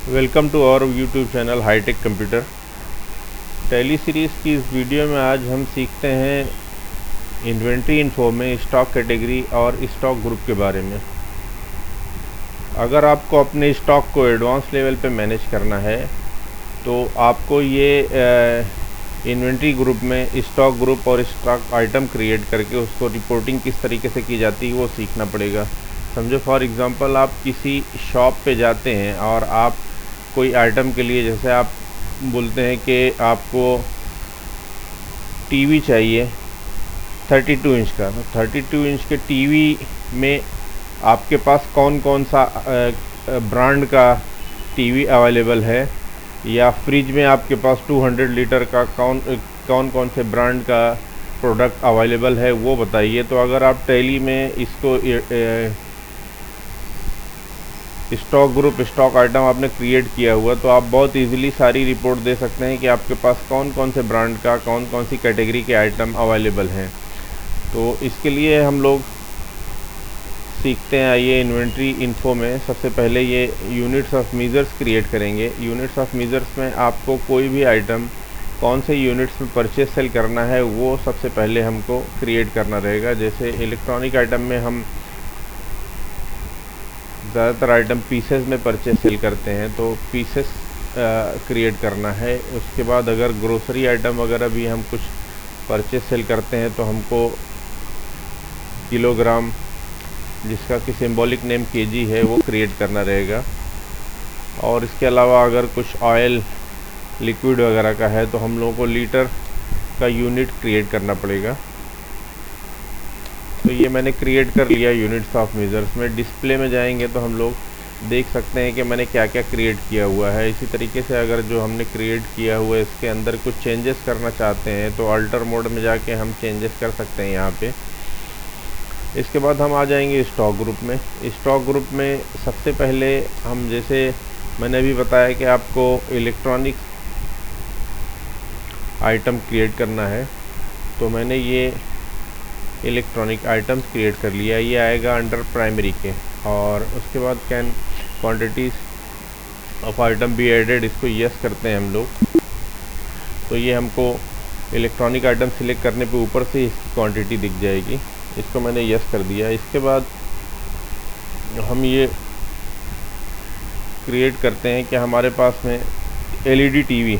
Welcome to our YouTube channel hitech computer. Tally series की इस video में आज हम सीखते हैं इन्वेंट्री इन्फो में स्टॉक कैटेगरी और स्टॉक ग्रुप के बारे में। अगर आपको अपने स्टॉक को एडवांस लेवल पे मैनेज करना है तो आपको ये इन्वेंट्री ग्रुप में स्टॉक ग्रुप और स्टॉक आइटम क्रिएट करके उसको रिपोर्टिंग किस तरीके से की जाती है वो सीखना पड़ेगा। समझो फॉर एग्ज़ाम्पल आप किसी शॉप पे जाते हैं और आप कोई आइटम के लिए, जैसे आप बोलते हैं कि आपको टीवी चाहिए 32 इंच का, तो 32 इंच के टीवी में आपके पास कौन कौन सा ब्रांड का टीवी अवेलेबल है, या फ्रिज में आपके पास 200 लीटर का कौन कौन से ब्रांड का प्रोडक्ट अवेलेबल है वो बताइए। तो अगर आप टैली में इसको स्टॉक ग्रुप स्टॉक आइटम आपने क्रिएट किया हुआ तो आप बहुत इजीली सारी रिपोर्ट दे सकते हैं कि आपके पास कौन कौन से ब्रांड का कौन कौन सी कैटेगरी के आइटम अवेलेबल हैं। तो इसके लिए हम लोग सीखते हैं, आइए इन्वेंट्री इन्फो में सबसे पहले ये यूनिट्स ऑफ मेजर्स क्रिएट करेंगे। यूनिट्स ऑफ मेजर्स में आपको कोई भी आइटम कौन से यूनिट्स में परचेज सेल करना है वो सबसे पहले हमको क्रिएट करना रहेगा। जैसे इलेक्ट्रॉनिक आइटम में हम ज़्यादातर आइटम पीसेस में परचेज सेल करते हैं, तो पीसेस क्रिएट करना है। उसके बाद अगर ग्रोसरी आइटम वगैरह भी हम कुछ परचेज सेल करते हैं तो हमको किलोग्राम, जिसका कि सिंबॉलिक नेम केजी है, वो क्रिएट करना रहेगा। और इसके अलावा अगर कुछ ऑयल लिक्विड वगैरह का है तो हम लोगों को लीटर का यूनिट क्रिएट करना पड़ेगा। तो ये मैंने क्रिएट कर लिया यूनिट्स ऑफ मेजर्स में। डिस्प्ले में जाएंगे तो हम लोग देख सकते हैं कि मैंने क्या क्या क्रिएट किया हुआ है। इसी तरीके से अगर जो हमने क्रिएट किया हुआ है इसके अंदर कुछ चेंजेस करना चाहते हैं तो अल्टर मोड में जाके हम चेंजेस कर सकते हैं यहाँ पे। इसके बाद हम आ जाएंगे स्टॉक ग्रुप में। स्टॉक ग्रुप में सबसे पहले हम, जैसे मैंने अभी बताया कि आपको इलेक्ट्रॉनिक आइटम क्रिएट करना है, तो मैंने ये इलेक्ट्रॉनिक आइटम्स क्रिएट कर लिया। ये आएगा अंडर प्राइमरी के। और उसके बाद can quantities of item be added, इसको यस करते हैं हम लोग। तो ये हमको इलेक्ट्रॉनिक आइटम सिलेक्ट करने पे ऊपर से इसकी क्वांटिटी दिख जाएगी। इसको मैंने यस कर दिया। इसके बाद हम ये क्रिएट करते हैं कि हमारे पास में एलईडी टीवी,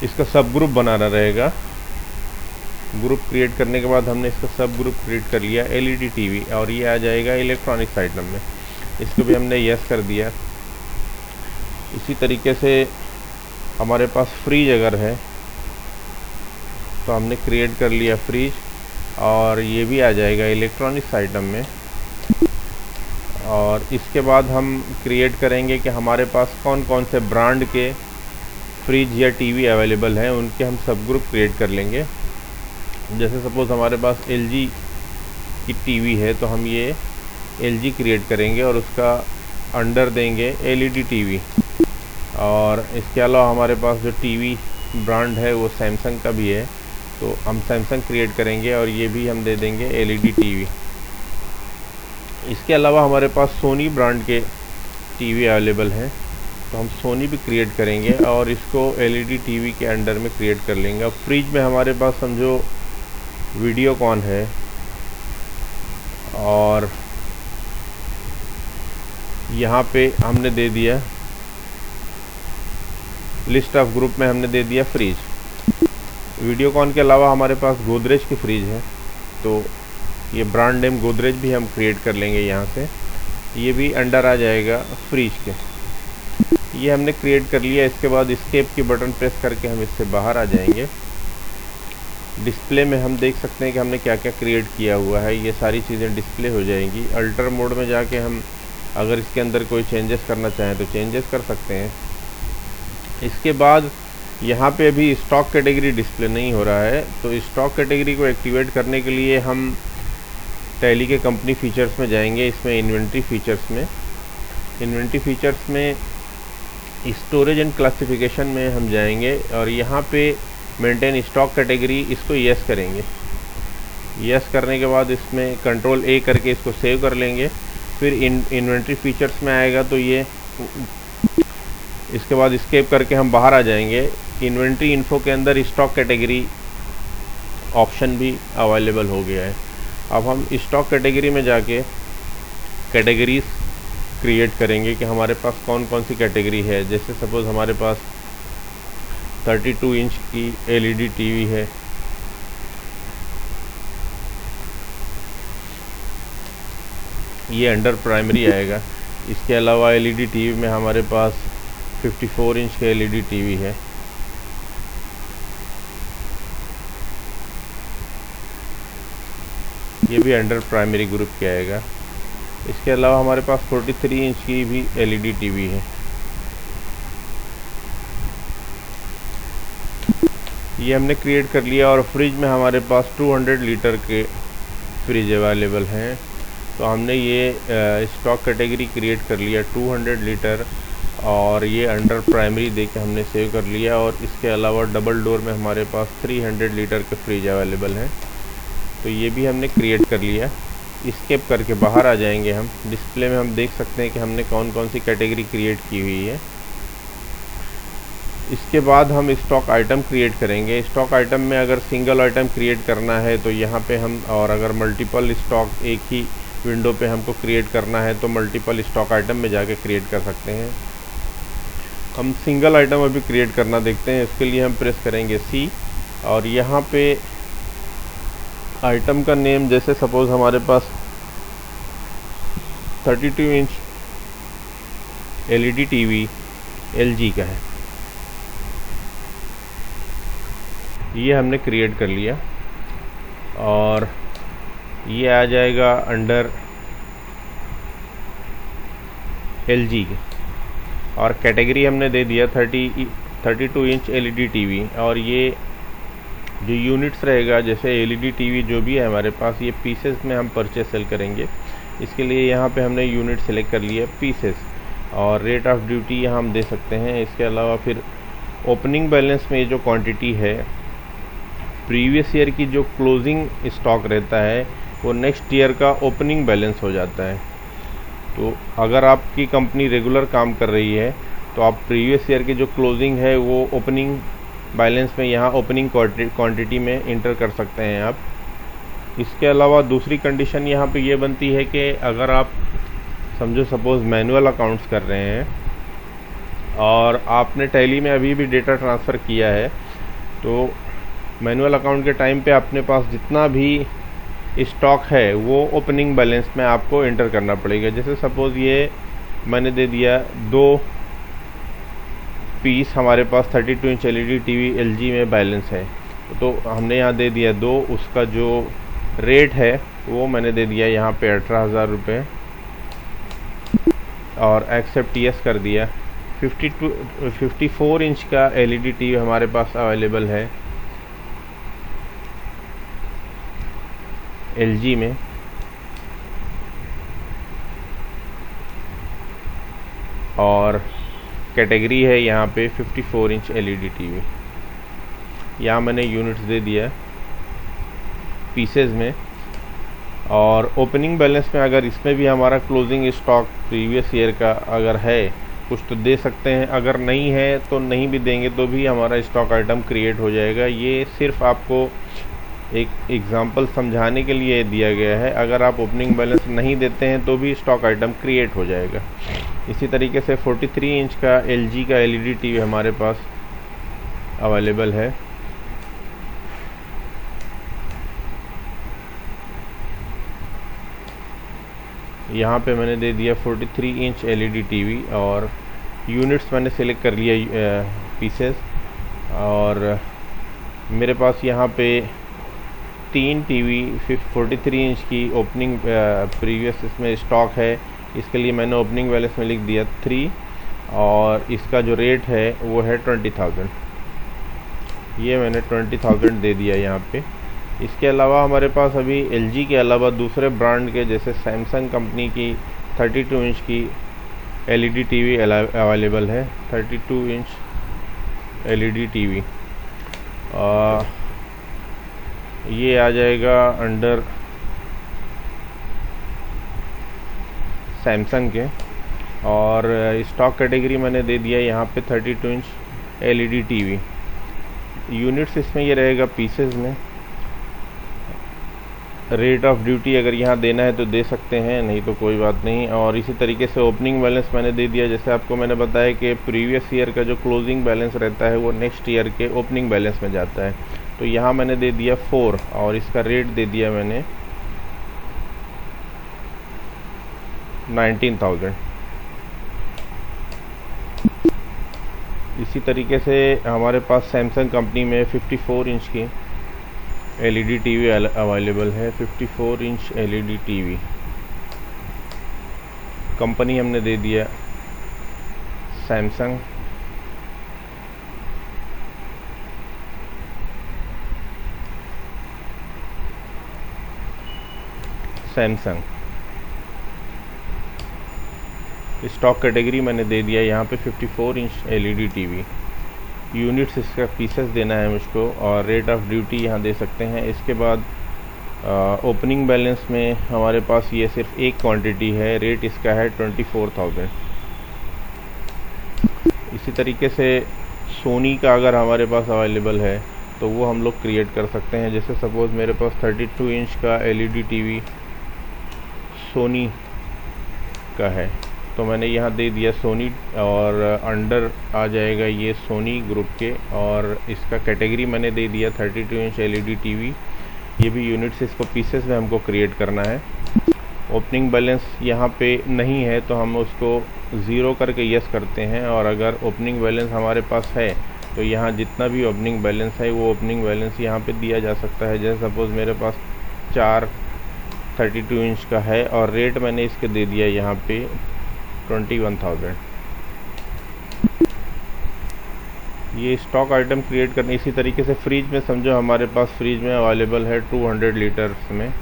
इसका सब ग्रुप बनाना रहेगा। ग्रुप क्रिएट करने के बाद हमने इसका सब ग्रुप क्रिएट कर लिया एलईडी टीवी, और ये आ जाएगा इलेक्ट्रॉनिक्स आइटम में। इसको भी हमने यस कर दिया। इसी तरीके से हमारे पास फ्रिज अगर है तो हमने क्रिएट कर लिया फ्रिज, और ये भी आ जाएगा इलेक्ट्रॉनिक्स आइटम में। और इसके बाद हम क्रिएट करेंगे कि हमारे पास कौन कौन से ब्रांड के फ्रिज या टीवी अवेलेबल हैं, उनके हम सब ग्रुप क्रिएट कर लेंगे। जैसे सपोज़ हमारे पास एलजी की टीवी है तो हम ये एलजी क्रिएट करेंगे और उसका अंडर देंगे एलईडी टीवी। और इसके अलावा हमारे पास जो टीवी ब्रांड है वो सैमसंग का भी है, तो हम सैमसंग क्रिएट करेंगे और ये भी हम दे देंगे एलईडी टीवी। इसके अलावा हमारे पास सोनी ब्रांड के टीवी अवेलेबल हैं, तो हम सोनी भी क्रिएट करेंगे और इसको एलईडी टीवी के अंडर में क्रिएट कर लेंगे। अब फ्रिज में हमारे पास समझो वीडियोकॉन है, और यहाँ पे हमने दे दिया लिस्ट ऑफ ग्रुप में, हमने दे दिया फ्रिज। वीडियोकॉन के अलावा हमारे पास गोदरेज की फ्रिज है, तो ये ब्रांड नेम गोदरेज भी हम क्रिएट कर लेंगे यहाँ से। ये भी अंडर आ जाएगा फ्रिज के। ये हमने क्रिएट कर लिया। इसके बाद एस्केप की बटन प्रेस करके हम इससे बाहर आ जाएंगे। डिस्प्ले में हम देख सकते हैं कि हमने क्या क्या क्रिएट किया हुआ है, ये सारी चीज़ें डिस्प्ले हो जाएंगी। अल्टर मोड में जाके हम अगर इसके अंदर कोई चेंजेस करना चाहें तो चेंजेस कर सकते हैं। इसके बाद यहाँ पे अभी स्टॉक कैटेगरी डिस्प्ले नहीं हो रहा है, तो स्टॉक कैटेगरी को एक्टिवेट करने के लिए हम टैली के कंपनी फीचर्स में जाएंगे। इसमें इन्वेंट्री फीचर्स में, इन्वेंट्री फीचर्स में स्टोरेज एंड क्लासिफिकेशन में हम जाएंगे और यहाँ पे मेंटेन स्टॉक कैटेगरी, इसको यस करेंगे। यस करने के बाद इसमें कंट्रोल ए करके इसको सेव कर लेंगे। फिर इन्वेंट्री फीचर्स में आएगा तो ये इसके बाद एस्केप करके हम बाहर आ जाएंगे। इन्वेंट्री इन्फो के अंदर स्टॉक कैटेगरी ऑप्शन भी अवेलेबल हो गया है। अब हम स्टॉक कैटेगरी में जाके कैटेगरीज क्रिएट करेंगे कि हमारे पास कौन कौन सी कैटेगरी है। जैसे सपोज़ हमारे पास 32 इंच की एलईडी टीवी है, ये अंडर प्राइमरी आएगा। इसके अलावा एलईडी टीवी में हमारे पास 54 इंच का एलईडी टीवी है, ये भी अंडर प्राइमरी ग्रुप के आएगा। इसके अलावा हमारे पास 43 इंच की भी एलईडी टीवी है, ये हमने क्रिएट कर लिया। और फ्रिज में हमारे पास 200 लीटर के फ्रिज अवेलेबल हैं, तो हमने ये स्टॉक कैटेगरी क्रिएट कर लिया 200 लीटर, और ये अंडर प्राइमरी दे के हमने सेव कर लिया। और इसके अलावा डबल डोर में हमारे पास 300 लीटर के फ्रिज अवेलेबल हैं, तो ये भी हमने क्रिएट कर लिया। एस्केप करके बाहर आ जाएंगे हम। डिस्प्ले में हम देख सकते हैं कि हमने कौन कौन सी कैटेगरी क्रिएट की हुई है। इसके बाद हम स्टॉक आइटम क्रिएट करेंगे। स्टॉक आइटम में अगर सिंगल आइटम क्रिएट करना है तो यहाँ पे हम, और अगर मल्टीपल स्टॉक एक ही विंडो पे हमको क्रिएट करना है तो मल्टीपल स्टॉक आइटम में जाके क्रिएट कर सकते हैं। हम सिंगल आइटम अभी क्रिएट करना देखते हैं। इसके लिए हम प्रेस करेंगे C, और यहाँ पे आइटम का नेम, जैसे सपोज़ हमारे पास 32 इंच एलईडी टीवी LG का है, ये हमने क्रिएट कर लिया। और ये आ जाएगा अंडर LG के, और कैटेगरी हमने दे दिया 32 इंच एलईडी टीवी। और ये जो यूनिट्स रहेगा, जैसे एलईडी टीवी जो भी है हमारे पास, ये पीसेस में हम परचेस सेल करेंगे। इसके लिए यहाँ पे हमने यूनिट सेलेक्ट कर लिया पीसेस, और रेट ऑफ ड्यूटी यहाँ हम दे सकते हैं। इसके अलावा फिर ओपनिंग बैलेंस में जो क्वांटिटी है, प्रीवियस ईयर की जो क्लोजिंग स्टॉक रहता है वो नेक्स्ट ईयर का ओपनिंग बैलेंस हो जाता है। तो अगर आपकी कंपनी रेगुलर काम कर रही है तो आप प्रीवियस ईयर की जो क्लोजिंग है वो ओपनिंग बैलेंस में यहाँ ओपनिंग क्वांटिटी में इंटर कर सकते हैं आप। इसके अलावा दूसरी कंडीशन यहाँ पे ये बनती है कि अगर आप समझो सपोज़ मैनुअल अकाउंट्स कर रहे हैं और आपने टैली में अभी भी डेटा ट्रांसफ़र किया है, तो मैनुअल अकाउंट के टाइम पे अपने पास जितना भी स्टॉक है वो ओपनिंग बैलेंस में आपको इंटर करना पड़ेगा। जैसे सपोज़ ये मैंने दे दिया 2 पीस हमारे पास 32 इंच एलईडी टीवी LG में बैलेंस है, तो हमने यहाँ दे दिया 2, उसका जो रेट है वो मैंने दे दिया यहाँ पे 18,000 रुपये, और एक्सेप्ट यस कर दिया। 54 इंच का एलईडी टीवी हमारे पास अवेलेबल है LG में, और कैटेगरी है यहाँ पे 54 इंच एलईडी टीवी। यहाँ मैंने यूनिट्स दे दिया पीसेस में। और ओपनिंग बैलेंस में अगर इसमें भी हमारा क्लोजिंग स्टॉक प्रीवियस ईयर का अगर है कुछ तो दे सकते हैं, अगर नहीं है तो नहीं भी देंगे तो भी हमारा स्टॉक आइटम क्रिएट हो जाएगा। ये सिर्फ आपको एक एग्जांपल समझाने के लिए दिया गया है। अगर आप ओपनिंग बैलेंस नहीं देते हैं तो भी स्टॉक आइटम क्रिएट हो जाएगा। इसी तरीके से 43 इंच का LG का एलईडी टीवी हमारे पास अवेलेबल है। यहाँ पे मैंने दे दिया 43 इंच एलईडी टीवी, और यूनिट्स मैंने सेलेक्ट कर लिया पीसेस। और मेरे पास यहाँ पे 3 टीवी 43 इंच की ओपनिंग प्रीवियस इसमें स्टॉक है। इसके लिए मैंने ओपनिंग बैलेंस में लिख दिया 3, और इसका जो रेट है वो है 20,000। ये मैंने 20,000 दे दिया यहाँ पे। इसके अलावा हमारे पास अभी LG के अलावा दूसरे ब्रांड के जैसे सैमसंग कंपनी की 32 इंच की एलईडी टीवी अवेलेबल है। 32 इंच एलईडी टीवी ये आ जाएगा अंडर सैमसंग के, और स्टॉक कैटेगरी मैंने दे दिया यहाँ पे 32 इंच एलईडी टीवी। यूनिट्स इसमें ये रहेगा पीसेस में। रेट ऑफ ड्यूटी अगर यहाँ देना है तो दे सकते हैं, नहीं तो कोई बात नहीं। और इसी तरीके से ओपनिंग बैलेंस मैंने दे दिया, जैसे आपको मैंने बताया कि प्रीवियस ईयर का जो क्लोजिंग बैलेंस रहता है वो नेक्स्ट ईयर के ओपनिंग बैलेंस में जाता है। तो यहाँ मैंने दे दिया 4 और इसका रेट दे दिया मैंने 19,000। इसी तरीके से हमारे पास सैमसंग कंपनी में 54 इंच की एलईडी टीवी अवेलेबल है। 54 इंच एलईडी टीवी कंपनी हमने दे दिया सैमसंग। स्टॉक कैटेगरी मैंने दे दिया यहाँ पे 54 इंच एलईडी टीवी। यूनिट्स इसका पीसेस देना है मुझको, और रेट ऑफ ड्यूटी यहाँ दे सकते हैं। इसके बाद ओपनिंग बैलेंस में हमारे पास ये सिर्फ एक क्वांटिटी है, रेट इसका है 24,000। इसी तरीके से सोनी का अगर हमारे पास अवेलेबल है तो वो हम लोग क्रिएट कर सकते हैं। जैसे सपोज़ मेरे पास 32 इंच का एलईडी टीवी सोनी का है, तो मैंने यहाँ दे दिया सोनी, और अंडर आ जाएगा ये सोनी ग्रुप के, और इसका कैटेगरी मैंने दे दिया 32 इंच एलईडी टीवी। ये भी यूनिट्स इसको पीसेस में हमको क्रिएट करना है। ओपनिंग बैलेंस यहाँ पे नहीं है तो हम उसको 0 करके यस करते हैं, और अगर ओपनिंग बैलेंस हमारे पास है तो यहाँ जितना भी ओपनिंग बैलेंस है वो ओपनिंग बैलेंस यहाँ पे दिया जा सकता है। जैसे सपोज़ मेरे पास 4 32 इंच का है, और रेट मैंने इसके दे दिया यहाँ पे 21,000। ये स्टॉक आइटम क्रिएट करने। इसी तरीके से फ्रिज में समझो हमारे पास फ्रिज में अवेलेबल है 200 लीटर्स में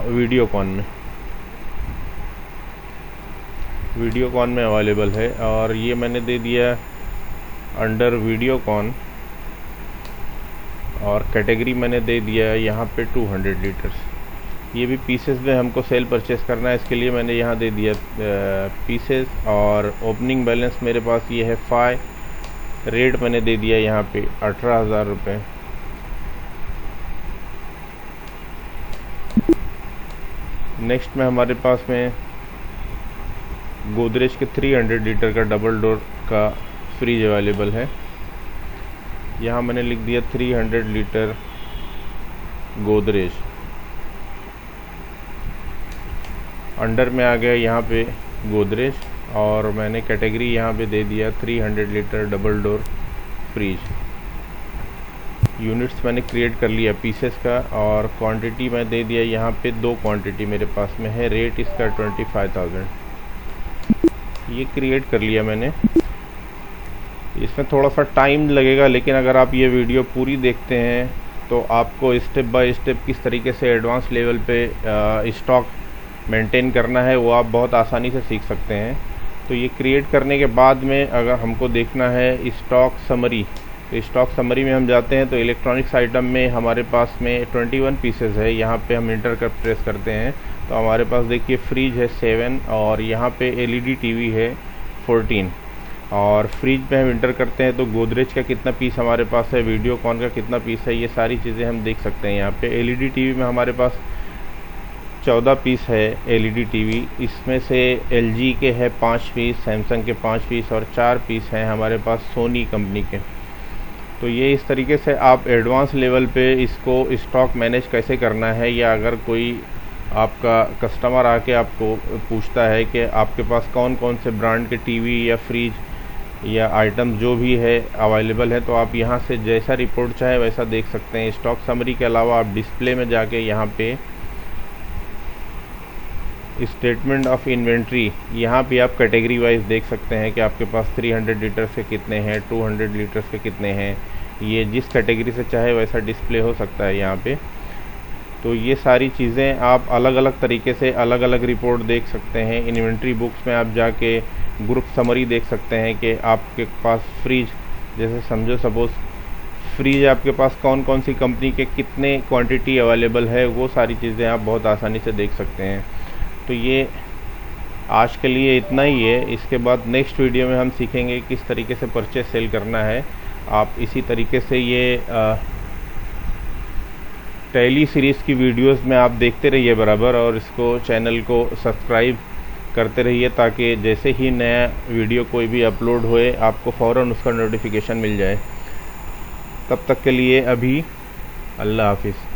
वीडियोकॉन में अवेलेबल है, और ये मैंने दे दिया अंडर वीडियोकॉन, और कैटेगरी मैंने दे दिया यहाँ पे 200 लीटर्स। ये भी पीसेस में हमको सेल परचेस करना है, इसके लिए मैंने यहाँ दे दिया पीसेस, और ओपनिंग बैलेंस मेरे पास ये है 5। रेट मैंने दे दिया यहाँ पे 18,000 रुपये। नेक्स्ट में हमारे पास में गोदरेज के 300 लीटर का डबल डोर का फ्रिज अवेलेबल है। यहाँ मैंने लिख दिया 300 लीटर गोदरेज। अंडर में आ गया यहाँ पे गोदरेज, और मैंने कैटेगरी यहाँ पे दे दिया 300 litre double door fridge. Units मैंने क्रिएट कर लिया पीसेस का, और क्वांटिटी मैं दे दिया यहाँ पे 2 क्वांटिटी मेरे पास में है। रेट इसका 25,000। ये क्रिएट कर लिया मैंने। इसमें थोड़ा सा टाइम लगेगा, लेकिन अगर आप ये वीडियो पूरी देखते हैं तो आपको स्टेप बाय स्टेप किस तरीके से एडवांस लेवल पे स्टॉक मेंटेन करना है वो आप बहुत आसानी से सीख सकते हैं। तो ये क्रिएट करने के बाद में अगर हमको देखना है स्टॉक समरी, तो स्टॉक समरी में हम जाते हैं तो इलेक्ट्रॉनिक्स आइटम में हमारे पास में 21 पीसेस है। यहाँ पे हम इंटर कर प्रेस करते हैं तो हमारे पास देखिए फ्रिज है 7, और यहाँ पे एलईडी टीवी है 14। और फ्रिज पे हम इंटर करते हैं तो गोदरेज का कितना पीस हमारे पास है, वीडियोकॉन का कितना पीस है, ये सारी चीज़ें हम देख सकते हैं। यहाँ पे एलईडी टीवी में हमारे पास 14 पीस है एलईडी टीवी। इसमें से एलजी के है 5 पीस, सैमसंग के 5 पीस, और 4 पीस हैं हमारे पास सोनी कंपनी के। तो ये इस तरीके से आप एडवांस लेवल पे इसको स्टॉक मैनेज कैसे करना है, या अगर कोई आपका कस्टमर आके आपको पूछता है कि आपके पास कौन कौन से ब्रांड के टीवी या फ्रिज या आइटम जो भी है अवेलेबल है, तो आप यहाँ से जैसा रिपोर्ट चाहे वैसा देख सकते हैं। स्टॉक समरी के अलावा आप डिस्प्ले में जाके यहाँ पे स्टेटमेंट ऑफ इन्वेंट्री, यहाँ पे आप कैटेगरी वाइज देख सकते हैं कि आपके पास 300 लीटर्स के कितने हैं, 200 लीटर्स के कितने हैं। ये जिस कैटेगरी से चाहे वैसा डिस्प्ले हो सकता है यहाँ पे। तो ये सारी चीज़ें आप अलग अलग तरीके से अलग अलग रिपोर्ट देख सकते हैं। इन्वेंट्री बुक्स में आप जाके ग्रुप समरी देख सकते हैं कि आपके पास फ्रिज, जैसे समझो सपोज़ फ्रिज आपके पास कौन कौन सी कंपनी के कितने क्वांटिटी अवेलेबल है, वो सारी चीज़ें आप बहुत आसानी से देख सकते हैं। तो ये आज के लिए इतना ही है। इसके बाद नेक्स्ट वीडियो में हम सीखेंगे किस तरीके से परचेज सेल करना है। आप इसी तरीके से ये टैली सीरीज़ की वीडियोस में आप देखते रहिए बराबर, और इसको चैनल को सब्सक्राइब करते रहिए ताकि जैसे ही नया वीडियो कोई भी अपलोड होए आपको फ़ौरन उसका नोटिफिकेशन मिल जाए। तब तक के लिए अभी अल्लाह हाफिज़।